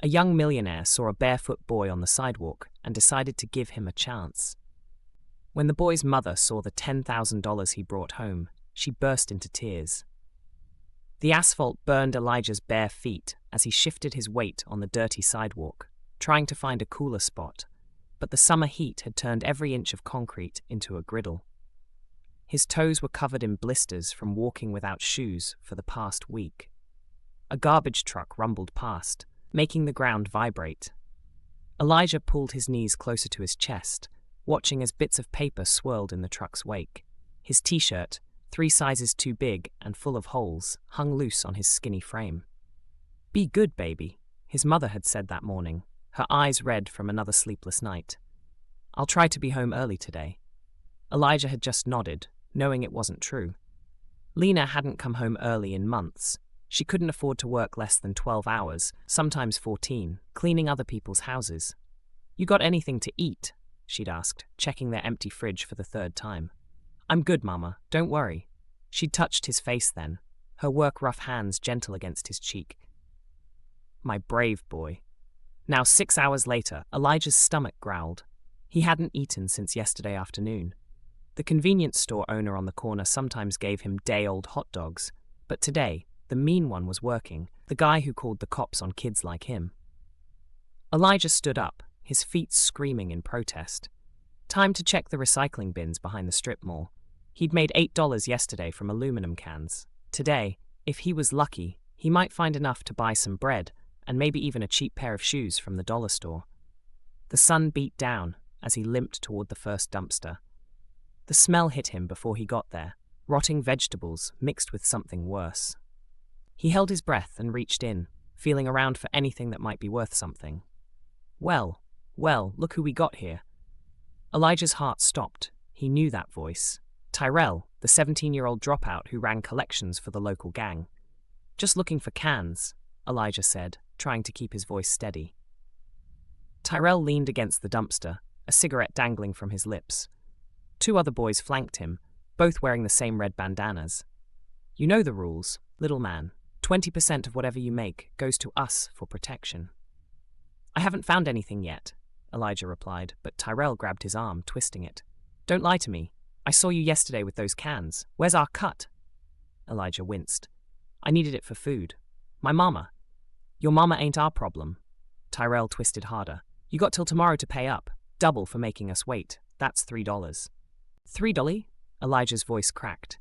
A young millionaire saw a barefoot boy on the sidewalk and decided to give him a chance. When the boy's mother saw the $10,000 he brought home, she burst into tears. The asphalt burned Elijah's bare feet as he shifted his weight on the dirty sidewalk, trying to find a cooler spot, but the summer heat had turned every inch of concrete into a griddle. His toes were covered in blisters from walking without shoes for the past week. A garbage truck rumbled past, making the ground vibrate. Elijah pulled his knees closer to his chest, watching as bits of paper swirled in the truck's wake. His t-shirt, 3 sizes too big and full of holes, hung loose on his skinny frame. "Be good, baby," his mother had said that morning, her eyes red from another sleepless night. "I'll try to be home early today." Elijah had just nodded, knowing it wasn't true. Lena hadn't come home early in months. She couldn't afford to work less than 12 hours, sometimes 14, cleaning other people's houses. "You got anything to eat?" she'd asked, checking their empty fridge for the 3rd time. "I'm good, Mama, don't worry." She'd touched his face then, her work-rough hands gentle against his cheek. My brave boy. Now 6 hours later, Elijah's stomach growled. He hadn't eaten since yesterday afternoon. The convenience store owner on the corner sometimes gave him day-old hot dogs, but today, the mean one was working, the guy who called the cops on kids like him. Elijah stood up, his feet screaming in protest. Time to check the recycling bins behind the strip mall. He'd made $8 yesterday from aluminum cans. Today, if he was lucky, he might find enough to buy some bread and maybe even a cheap pair of shoes from the dollar store. The sun beat down as he limped toward the first dumpster. The smell hit him before he got there, rotting vegetables mixed with something worse. He held his breath and reached in, feeling around for anything that might be worth something. Well, look who we got here. Elijah's heart stopped. He knew that voice. Tyrell, the 17-year-old dropout who ran collections for the local gang. "Just looking for cans," Elijah said, trying to keep his voice steady. Tyrell leaned against the dumpster, a cigarette dangling from his lips. 2 other boys flanked him, both wearing the same red bandanas. "You know the rules, little man. 20% of whatever you make goes to us for protection." "I haven't found anything yet," Elijah replied, but Tyrell grabbed his arm, twisting it. "Don't lie to me. I saw you yesterday with those cans. Where's our cut?" Elijah winced. "I needed it for food. My mama." "Your mama ain't our problem." Tyrell twisted harder. "You got till tomorrow to pay up. Double for making us wait. That's $3. $3? Elijah's voice cracked.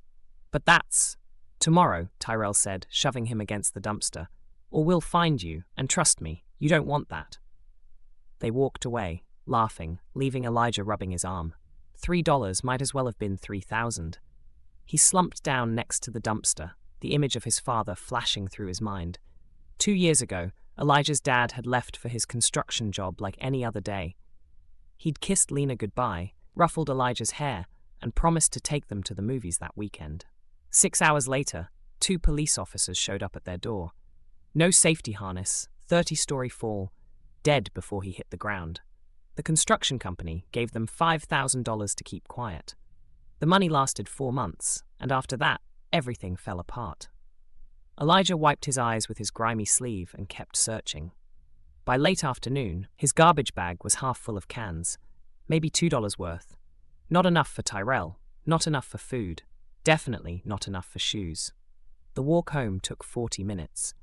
"But that's—" "Tomorrow," Tyrell said, shoving him against the dumpster. "Or we'll find you, and trust me, you don't want that." They walked away, laughing, leaving Elijah rubbing his arm. $3 might as well have been 3,000. He slumped down next to the dumpster, the image of his father flashing through his mind. 2 years ago, Elijah's dad had left for his construction job like any other day. He'd kissed Lena goodbye, ruffled Elijah's hair, and promised to take them to the movies that weekend. 6 hours later, 2 police officers showed up at their door. No safety harness, 30-story fall, dead before he hit the ground. The construction company gave them $5,000 to keep quiet. The money lasted 4 months, and after that, everything fell apart. Elijah wiped his eyes with his grimy sleeve and kept searching. By late afternoon, his garbage bag was half full of cans, maybe $2 worth. Not enough for Tyrell, not enough for food, definitely not enough for shoes. The walk home took 40 minutes.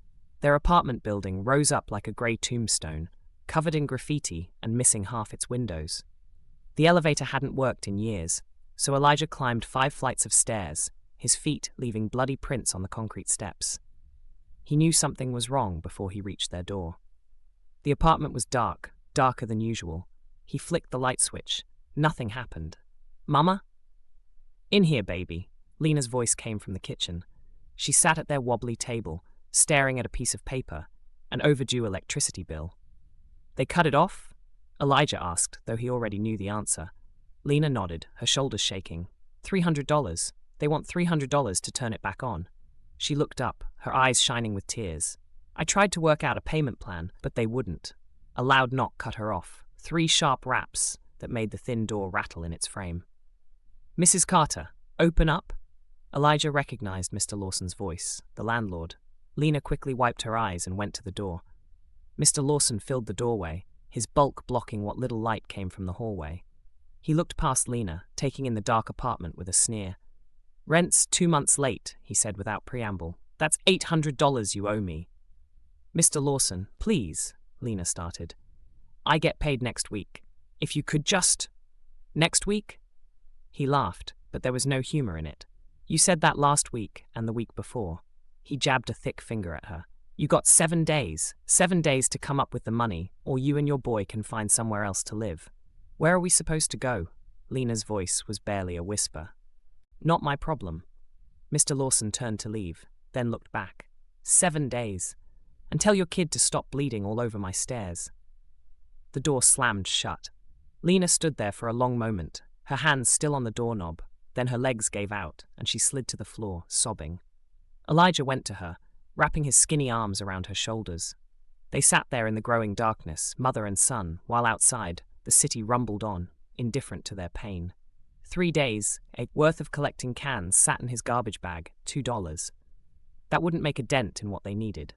Their apartment building rose up like a grey tombstone, covered in graffiti and missing half its windows. The elevator hadn't worked in years, so Elijah climbed 5 flights of stairs, his feet leaving bloody prints on the concrete steps. He knew something was wrong before he reached their door. The apartment was dark, darker than usual. He flicked the light switch. Nothing happened. "Mama?" "In here, baby." Lena's voice came from the kitchen. She sat at their wobbly table, staring at a piece of paper, an overdue electricity bill. "They cut it off?" Elijah asked, though he already knew the answer. Lena nodded, her shoulders shaking. $300. They want $300 to turn it back on. She looked up, her eyes shining with tears. "I tried to work out a payment plan, but they wouldn't." A loud knock cut her off, 3 sharp raps that made the thin door rattle in its frame. "Mrs. Carter, open up." Elijah recognized Mr. Lawson's voice, the landlord. Lena quickly wiped her eyes and went to the door. Mr. Lawson filled the doorway, his bulk blocking what little light came from the hallway. He looked past Lena, taking in the dark apartment with a sneer. "Rent's 2 months late," he said without preamble. "That's $800 you owe me." "Mr. Lawson, please," Lena started. "I get paid next week. If you could just—" "Next week?" He laughed, but there was no humor in it. "You said that last week and the week before." He jabbed a thick finger at her. "You got 7 days. 7 days to come up with the money, or you and your boy can find somewhere else to live." "Where are we supposed to go?" Lena's voice was barely a whisper. "Not my problem." Mr. Lawson turned to leave, then looked back. 7 days. "And tell your kid to stop bleeding all over my stairs." The door slammed shut. Lena stood there for a long moment, her hands still on the doorknob. Then her legs gave out, and she slid to the floor, sobbing. Elijah went to her, wrapping his skinny arms around her shoulders. They sat there in the growing darkness, mother and son, while outside, the city rumbled on, indifferent to their pain. 3 days, worth of collecting cans sat in his garbage bag, $2. That wouldn't make a dent in what they needed.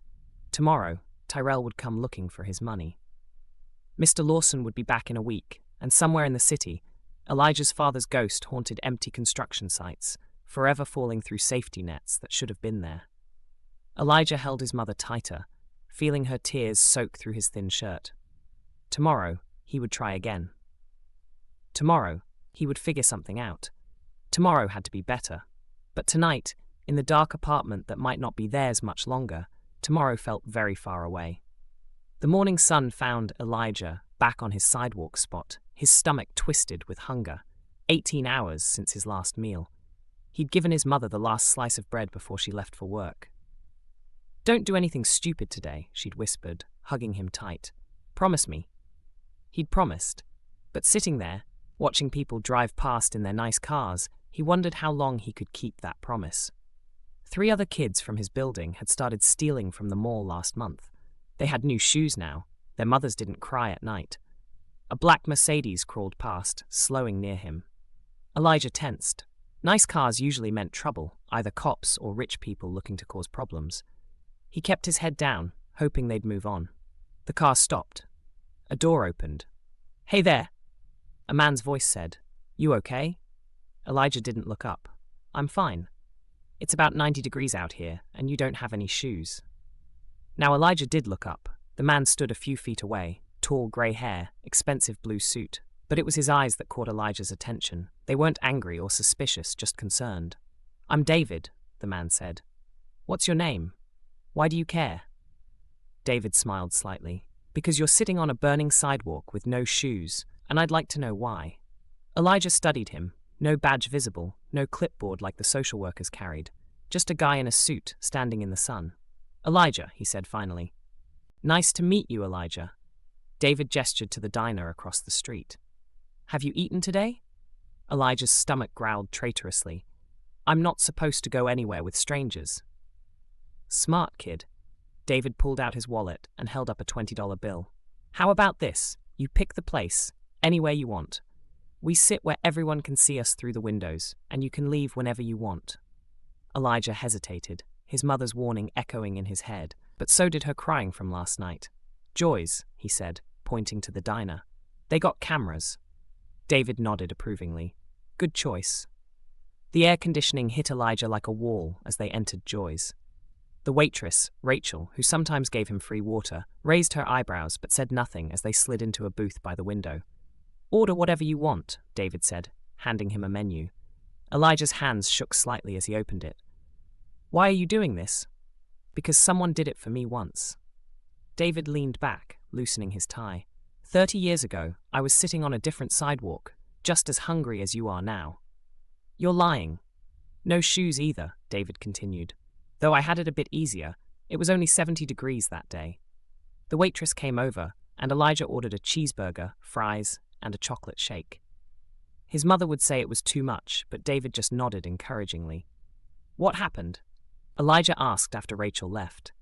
Tomorrow, Tyrell would come looking for his money. Mr. Lawson would be back in a week, and somewhere in the city, Elijah's father's ghost haunted empty construction sites, forever falling through safety nets that should have been there. Elijah held his mother tighter, feeling her tears soak through his thin shirt. Tomorrow, he would try again. Tomorrow, he would figure something out. Tomorrow had to be better. But tonight, in the dark apartment that might not be theirs much longer, tomorrow felt very far away. The morning sun found Elijah back on his sidewalk spot, his stomach twisted with hunger. 18 hours since his last meal. He'd given his mother the last slice of bread before she left for work. "Don't do anything stupid today," she'd whispered, hugging him tight. "Promise me." He'd promised. But sitting there, watching people drive past in their nice cars, he wondered how long he could keep that promise. 3 other kids from his building had started stealing from the mall last month. They had new shoes now. Their mothers didn't cry at night. A black Mercedes crawled past, slowing near him. Elijah tensed. Nice cars usually meant trouble, either cops or rich people looking to cause problems. He kept his head down, hoping they'd move on. The car stopped. A door opened. "Hey there!" A man's voice said. "You okay?" Elijah didn't look up. "I'm fine. It's about 90 degrees out here, and you don't have any shoes." Now Elijah did look up. The man stood a few feet away, tall grey hair, expensive blue suit. But it was his eyes that caught Elijah's attention. They weren't angry or suspicious, just concerned. "I'm David," the man said. "What's your name? Why do you care?" David smiled slightly. "Because you're sitting on a burning sidewalk with no shoes, and I'd like to know why." Elijah studied him. No badge visible, no clipboard like the social workers carried. Just a guy in a suit, standing in the sun. "Elijah," he said finally. "Nice to meet you, Elijah." David gestured to the diner across the street. "Have you eaten today?" Elijah's stomach growled traitorously. "I'm not supposed to go anywhere with strangers." "Smart kid." David pulled out his wallet and held up a $20 bill. "How about this? You pick the place, anywhere you want. We sit where everyone can see us through the windows, and you can leave whenever you want." Elijah hesitated, his mother's warning echoing in his head, but so did her crying from last night. "Joy's," he said, pointing to the diner. "They got cameras." David nodded approvingly. "Good choice." The air conditioning hit Elijah like a wall as they entered Joy's. The waitress, Rachel, who sometimes gave him free water, raised her eyebrows but said nothing as they slid into a booth by the window. "Order whatever you want," David said, handing him a menu. Elijah's hands shook slightly as he opened it. "Why are you doing this?" "Because someone did it for me once." David leaned back, loosening his tie. 30 years ago, I was sitting on a different sidewalk, just as hungry as you are now." "You're lying." "No shoes either," David continued. "Though I had it a bit easier, it was only 70 degrees that day." The waitress came over, and Elijah ordered a cheeseburger, fries, and a chocolate shake. His mother would say it was too much, but David just nodded encouragingly. "What happened?" Elijah asked after Rachel left.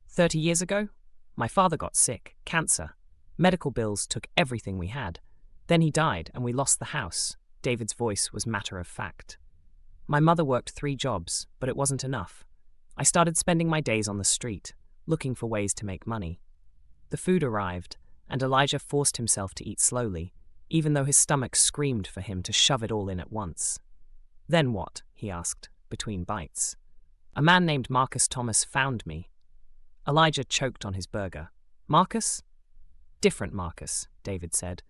30 years ago? My father got sick, cancer. Medical bills took everything we had. Then he died, and we lost the house." David's voice was matter of fact. "My mother worked 3 jobs, but it wasn't enough. I started spending my days on the street, looking for ways to make money." The food arrived, and Elijah forced himself to eat slowly, even though his stomach screamed for him to shove it all in at once. "Then what?" he asked, between bites. "A man named Marcus Thomas found me." Elijah choked on his burger. "Marcus?" "Different Marcus," David said.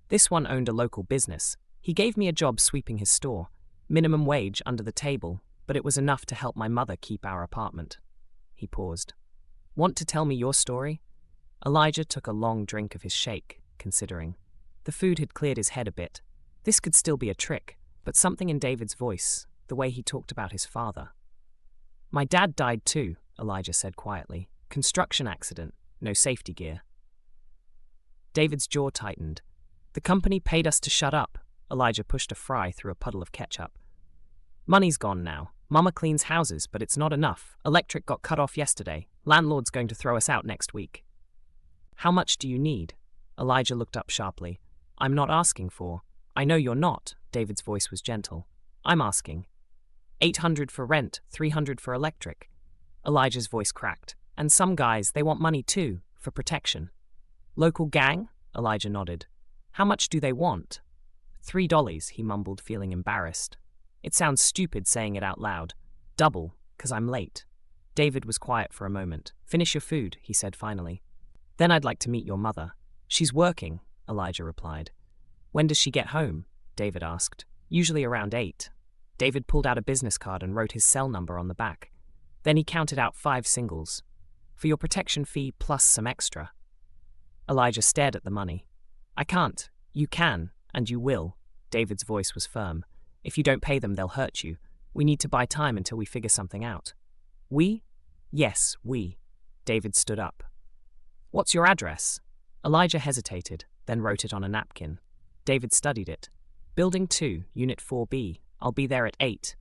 "This one owned a local business. He gave me a job sweeping his store. Minimum wage under the table, but it was enough to help my mother keep our apartment." He paused. "Want to tell me your story?" Elijah took a long drink of his shake, considering. The food had cleared his head a bit. This could still be a trick, but something in David's voice, the way he talked about his father. "My dad died too," Elijah said quietly. "Construction accident, no safety gear." David's jaw tightened. "The company paid us to shut up." Elijah pushed a fry through a puddle of ketchup. "Money's gone now. Mama cleans houses, but it's not enough. Electric got cut off yesterday. Landlord's going to throw us out next week." "How much do you need?" Elijah looked up sharply. "I'm not asking for." "I know you're not." David's voice was gentle. "I'm asking. 800 for rent, 300 for electric." Elijah's voice cracked. "And some guys, they want money too, for protection." "Local gang?" Elijah nodded. "How much do they want?" $3, he mumbled, feeling embarrassed. "It sounds stupid saying it out loud. Double, 'cause I'm late." David was quiet for a moment. "Finish your food," he said finally. "Then I'd like to meet your mother." "She's working," Elijah replied. "When does she get home?" David asked. "Usually around 8. David pulled out a business card and wrote his cell number on the back. Then he counted out 5 singles. "For your protection fee plus some extra." Elijah stared at the money. "I can't. You can, and you will." David's voice was firm. "If you don't pay them, they'll hurt you. We need to buy time until we figure something out." "We?" "Yes, we." David stood up. "What's your address?" Elijah hesitated, then wrote it on a napkin. David studied it. "Building 2, Unit 4B. I'll be there at 8.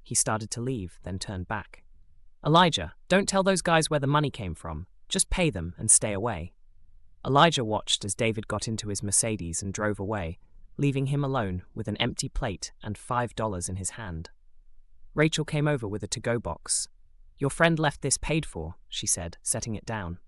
He started to leave, then turned back. "Elijah, don't tell those guys where the money came from. Just pay them and stay away." Elijah watched as David got into his Mercedes and drove away, leaving him alone with an empty plate and $5 in his hand. Rachel came over with a to-go box. "Your friend left this paid for," she said, setting it down.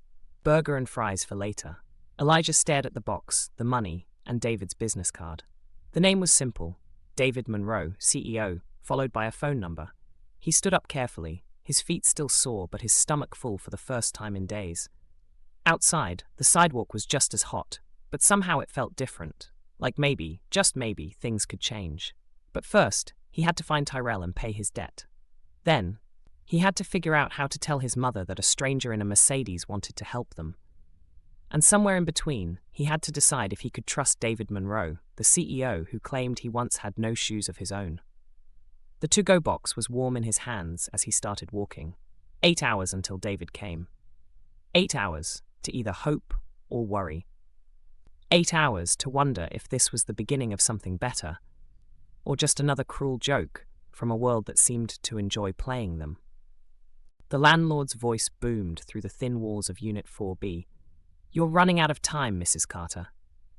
"Burger and fries for later." Elijah stared at the box, the money, and David's business card. The name was simple, David Monroe, CEO, followed by a phone number. He stood up carefully, his feet still sore but his stomach full for the first time in days. Outside, the sidewalk was just as hot, but somehow it felt different. Like maybe, just maybe, things could change. But first, he had to find Tyrell and pay his debt. Then, he had to figure out how to tell his mother that a stranger in a Mercedes wanted to help them. And somewhere in between, he had to decide if he could trust David Monroe, the CEO who claimed he once had no shoes of his own. The to-go box was warm in his hands as he started walking. 8 hours until David came. 8 hours to either hope or worry. 8 hours to wonder if this was the beginning of something better, or just another cruel joke from a world that seemed to enjoy playing them. The landlord's voice boomed through the thin walls of Unit 4B. "You're running out of time, Mrs. Carter."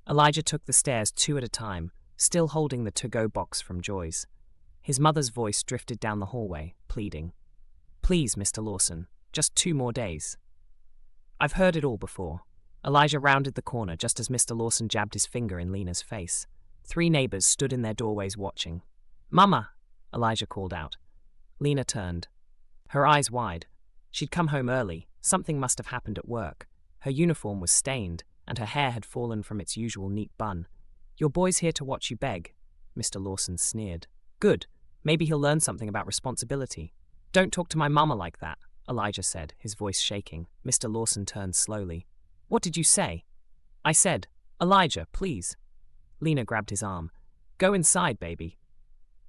Elijah took the stairs 2 at a time, still holding the to-go box from Joy's. His mother's voice drifted down the hallway, pleading. "Please, Mr. Lawson, just 2 more days." "I've heard it all before." Elijah rounded the corner just as Mr. Lawson jabbed his finger in Lena's face. 3 neighbors stood in their doorways watching. "Mama!" Elijah called out. Lena turned, her eyes wide. She'd come home early. Something must have happened at work. Her uniform was stained, and her hair had fallen from its usual neat bun. "Your boy's here to watch you beg," Mr. Lawson sneered. "Good. Maybe he'll learn something about responsibility." "Don't talk to my mama like that," Elijah said, his voice shaking. Mr. Lawson turned slowly. "What did you say?" "I said, Elijah, please." Lena grabbed his arm. "Go inside, baby."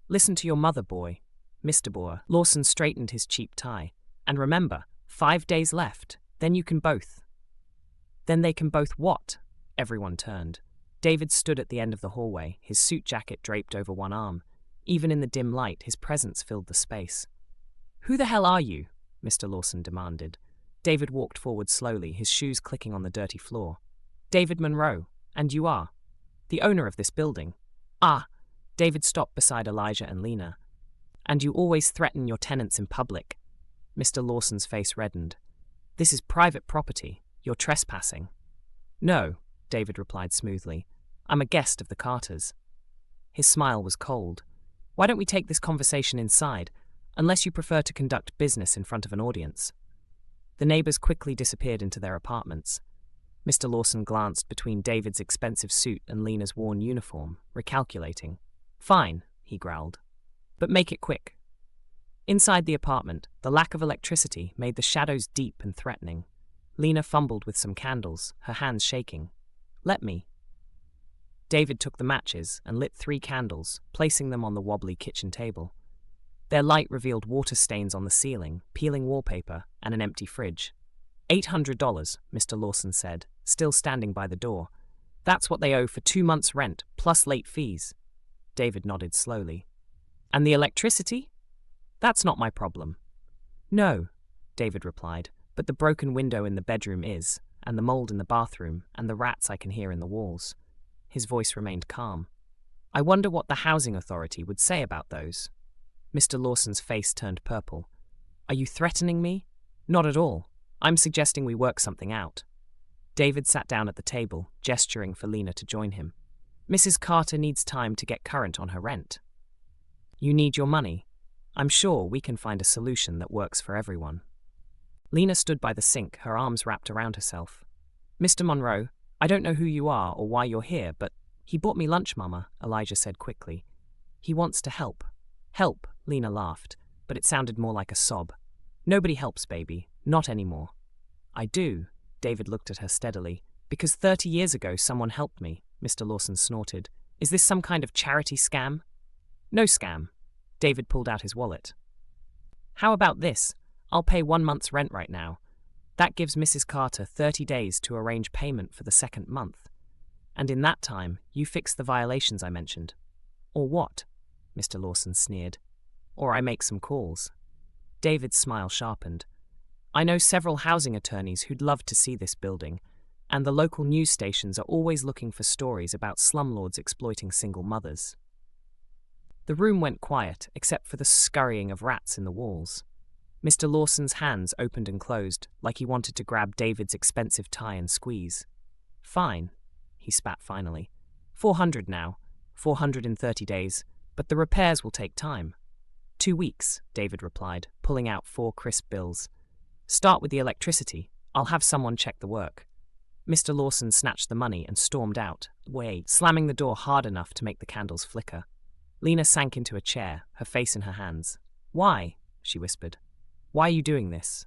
"Listen to your mother, boy." Mr. Boer. Lawson straightened his cheap tie. "And remember, 5 days left. Then you can both." "Then they can both what?" Everyone turned. David stood at the end of the hallway, his suit jacket draped over one arm. Even in the dim light, his presence filled the space. "Who the hell are you?" Mr. Lawson demanded. David walked forward slowly, his shoes clicking on the dirty floor. "David Monroe, and you are the owner of this building." "Ah." David stopped beside Elijah and Lena. "And you always threaten your tenants in public." Mr. Lawson's face reddened. "This is private property. You're trespassing." No, David replied smoothly. I'm a guest of the Carters. His smile was cold. Why don't we take this conversation inside, unless you prefer to conduct business in front of an audience? The neighbors quickly disappeared into their apartments. Mr. Lawson glanced between David's expensive suit and Lena's worn uniform, recalculating. Fine, he growled. But make it quick. Inside the apartment, the lack of electricity made the shadows deep and threatening. Lena fumbled with some candles, her hands shaking. Let me. David took the matches and lit 3 candles, placing them on the wobbly kitchen table. Their light revealed water stains on the ceiling, peeling wallpaper, and an empty fridge. $800, Mr. Lawson said, still standing by the door. That's what they owe for 2 months' rent, plus late fees. David nodded slowly. And the electricity? That's not my problem. No, David replied, but the broken window in the bedroom is, and the mold in the bathroom, and the rats I can hear in the walls. His voice remained calm. I wonder what the housing authority would say about those. Mr. Lawson's face turned purple. Are you threatening me? Not at all. I'm suggesting we work something out. David sat down at the table, gesturing for Lena to join him. Mrs. Carter needs time to get current on her rent. You need your money. I'm sure we can find a solution that works for everyone. Lena stood by the sink, her arms wrapped around herself. Mr. Monroe, I don't know who you are or why you're here, but he bought me lunch, Mama, Elijah said quickly. He wants to help. Help, Lena laughed, but it sounded more like a sob. Nobody helps, baby. Not anymore. I do, David looked at her steadily. Because 30 years ago someone helped me, Mr. Lawson snorted. Is this some kind of charity scam? No scam. David pulled out his wallet. How about this? I'll pay 1 month's rent right now. That gives Mrs. Carter 30 days to arrange payment for the 2nd month. And in that time, you fix the violations I mentioned. Or what? Mr. Lawson sneered. Or I make some calls. David's smile sharpened. I know several housing attorneys who'd love to see this building, and the local news stations are always looking for stories about slumlords exploiting single mothers. The room went quiet, except for the scurrying of rats in the walls. Mr. Lawson's hands opened and closed, like he wanted to grab David's expensive tie and squeeze. Fine, he spat finally. 400 now, 430 days, but the repairs will take time. 2 weeks, David replied, pulling out 4 crisp bills. Start with the electricity. I'll have someone check the work. Mr. Lawson snatched the money and stormed out, slamming the door hard enough to make the candles flicker. Lena sank into a chair, her face in her hands. Why? She whispered. Why are you doing this?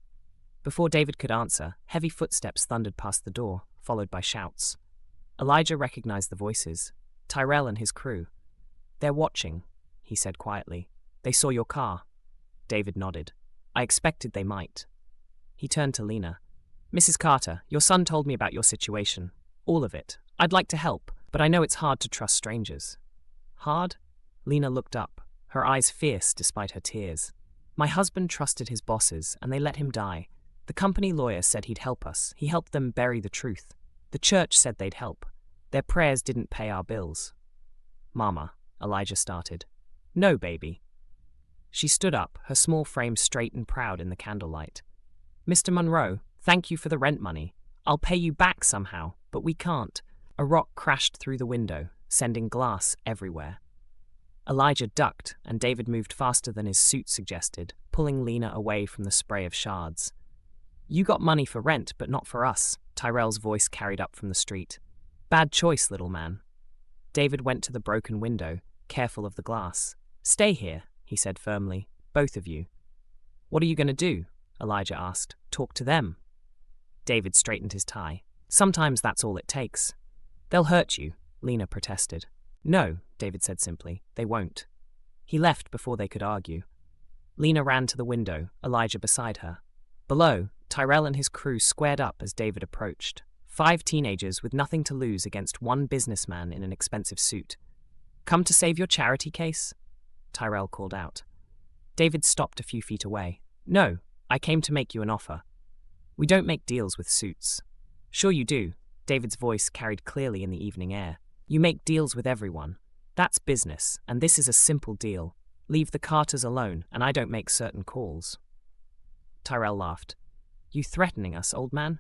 Before David could answer, heavy footsteps thundered past the door, followed by shouts. Elijah recognized the voices. Tyrell and his crew. They're watching, he said quietly. They saw your car. David nodded. I expected they might. He turned to Lena. Mrs. Carter, your son told me about your situation. All of it. I'd like to help, but I know it's hard to trust strangers. Hard? Lena looked up, her eyes fierce despite her tears. My husband trusted his bosses, and they let him die. The company lawyer said he'd help us. He helped them bury the truth. The church said they'd help. Their prayers didn't pay our bills. Mama, Elijah started. No, baby. She stood up, her small frame straight and proud in the candlelight. Mr. Monroe, thank you for the rent money. I'll pay you back somehow, but we can't. A rock crashed through the window, sending glass everywhere. Elijah ducked, and David moved faster than his suit suggested, pulling Lena away from the spray of shards. You got money for rent, but not for us, Tyrell's voice carried up from the street. Bad choice, little man. David went to the broken window, careful of the glass. Stay here, he said firmly, both of you. What are you going to do? Elijah asked. Talk to them. David straightened his tie. Sometimes that's all it takes. They'll hurt you, Lena protested. No, David said simply. They won't. He left before they could argue. Lena ran to the window, Elijah beside her. Below, Tyrell and his crew squared up as David approached. 5 teenagers with nothing to lose against 1 businessman in an expensive suit. Come to save your charity case? Tyrell called out. David stopped a few feet away. No, I came to make you an offer. We don't make deals with suits. Sure you do, David's voice carried clearly in the evening air. You make deals with everyone. That's business, and this is a simple deal. Leave the Carters alone, and I don't make certain calls. Tyrell laughed. You threatening us, old man?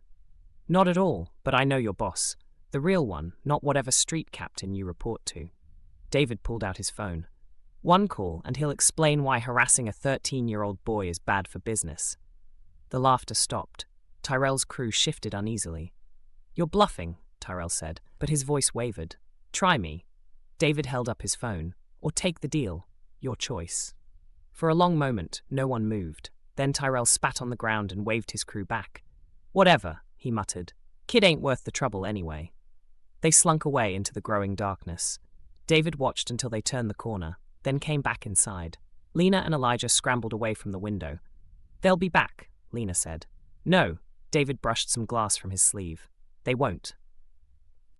Not at all, but I know your boss. The real one, not whatever street captain you report to. David pulled out his phone. One call, and he'll explain why harassing a 13-year-old boy is bad for business. The laughter stopped. Tyrell's crew shifted uneasily. You're bluffing, Tyrell said, but his voice wavered. Try me. David held up his phone. Or take the deal. Your choice. For a long moment, no one moved. Then Tyrell spat on the ground and waved his crew back. Whatever, he muttered. Kid ain't worth the trouble anyway. They slunk away into the growing darkness. David watched until they turned the corner, then came back inside. Lena and Elijah scrambled away from the window. They'll be back, Lena said. No, David brushed some glass from his sleeve. They won't.